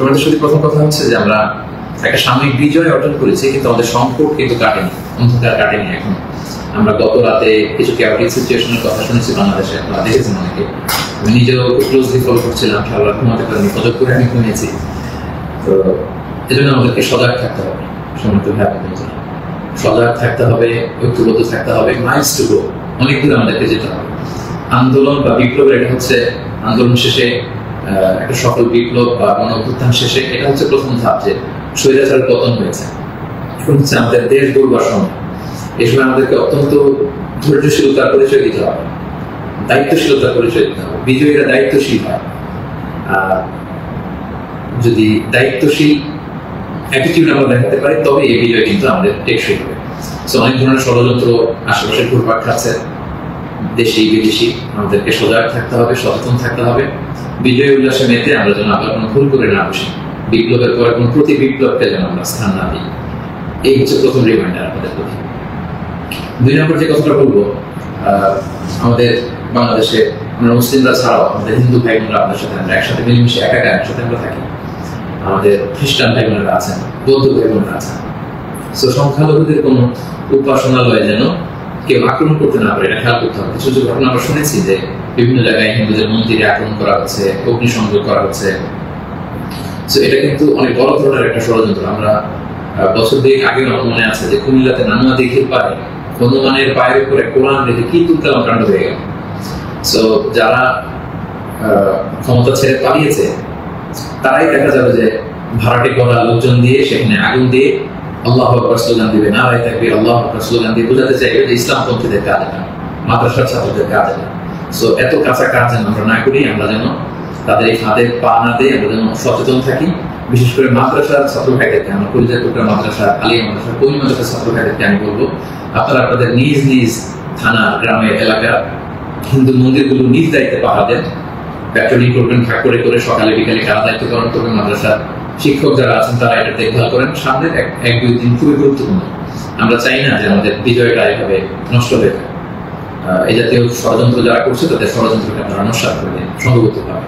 তোমাদের সাথে প্রথম কথা হচ্ছে যে আমরা একটা সাময়িক বিজয় অর্জন করেছি, কিন্তু আমাদের সংকট কিন্তু কাটেনি, অন্ধকার কাটেনি এখন। আমরা গত রাতে কিছু ক্যাওটিক সিচুয়েশনের কথা শুনেছি বাংলাদেশে, আপনারা দেখেছেন অনেকে। আমি নিজেও ক্লোজলি ফলো করছিলাম, সারা ঘুমাতে পারিনি, ফজর করে আমি ঘুমিয়েছি। তো এই জন্য আমাদেরকে সজাগ থাকতে হবে, সময় সজাগ থাকতে হবে, ঐক্যবদ্ধ থাকতে হবে। মাইলস টু গো, অনেক দূর আমাদেরকে যেতে হবে। আন্দোলন বা বিপ্লবের এটা হচ্ছে আন্দোলন শেষে একটা সফল বিপ্লব বা গণ অভ্যুত্থান শেষে এটা হচ্ছে প্রথম ধাপ, যে স্বৈরাচারের পতন হয়েছে। এখন হচ্ছে আমাদের দেশ গড়বার সময়। এই সময় আমাদেরকে অত্যন্ত ধৈর্যশীলতার পরিচয় দিতে হবে, দায়িত্বশীলতার পরিচয় দিতে হবে। বিজয়ীরা দায়িত্বশীল হয়, আর যদি দায়িত্বশীল অ্যাটিটিউড আমরা দেখাতে পারি তবে এই বিজয় কিন্তু আমাদের টেকসই হবে। সো অনেক ধরনের ষড়যন্ত্র আশেপাশে ঘুরপাক খাচ্ছে, দেশি বিদেশি। আমাদেরকে সজাগ থাকতে হবে, সচেতন থাকতে হবে। বিজয় উল্লাসে মেতে আমরা যেন আবার কোনো ভুল করে না বসি, বিপ্লবের পরে কোনো প্রতি বিপ্লবকে যেন আমরা স্থান না দিই। এই হচ্ছে প্রথম রিমাইন্ডার আমাদের প্রতি। 2 নম্বর যে কথাটা বলবো, আমাদের বাংলাদেশে আমরা মুসলিমরা ছাড়াও আমাদের হিন্দু ভাই বোনরা আমাদের সাথে আমরা একসাথে মিলেমিশে একাকার একসাথে আমরা থাকি। আমাদের খ্রিস্টান ভাই বোনেরা আছেন, বৌদ্ধ ভাই বোনেরা আছেন। সো সংখ্যালঘুদের কোনো উপাসনালয়ে যেন কেউ আক্রমণ করতে না পারে, এটা খেয়াল করতে হবে। কিছু কিছু ঘটনা আমরা শুনেছি যে বিভিন্ন জায়গায় হিন্দুদের মন্দিরে আক্রমণ করা হচ্ছে, অগ্নিসংযোগ করা হচ্ছে। সো এটা কিন্তু অনেক বড় ধরনের একটা ষড়যন্ত্র। আমরা বছর 2 আগেও আমার মনে আছে যে কুমিল্লাতে নানুয়া দিঘির পাড়ে হনুমানের পায়ের উপরে কোরআন রেখে কি তুলকালাম কাণ্ড হয়ে গেল। সো যারা ক্ষমতা ছেড়ে পালিয়েছে তারাই দেখা যাবে যে ভাড়াটে করা লোকজন দিয়ে সেখানে আগুন দিয়ে আল্লাহু আকবার স্লোগান দিবে, নারায়ে তাকবীর, আল্লাহু আকবার স্লোগান দিয়ে বোঝাতে চাইবে যে ইসলামপন্থীদের কাজ না, মাদ্রাসার ছাত্রদের কাজ না। সো এত কাঁচা কাজ যেন আমরা না করি, আমরা যেন তাদের এই ফাঁদে পা না দিয়ে আমরা যেন সচেতন থাকি। বিশেষ করে মাদ্রাসার ছাত্র ভাইদেরকে, আমরা কলিজাপুর মাদ্রাসা, আলিয়া মাদ্রাসা, কবি মাদ্রাসার ছাত্র ভাইদেরকে আমি বলবো, আপনারা আপনাদের নিজ নিজ থানা, গ্রামের, এলাকার হিন্দু মন্দিরগুলো নিজ দায়িত্বে পাহারা দেন। প্যাট্রোলিং করবেন ভাগ করে করে, সকালে বিকালে কারা দায়িত্ব পালন করবেন। মাদ্রাসার শিক্ষক যারা আছেন তারা এটা দেখভাল করেন। সামনের 1-2 দিন খুবই গুরুত্বপূর্ণ। আমরা চাই না যে আমাদের বিজয়টা এভাবে নষ্ট হয়ে যায়। এই জাতীয় ষড়যন্ত্র যারা করছে তাদের ষড়যন্ত্রকে আপনারা নস্যাৎ করবেন সংঘবদ্ধভাবে।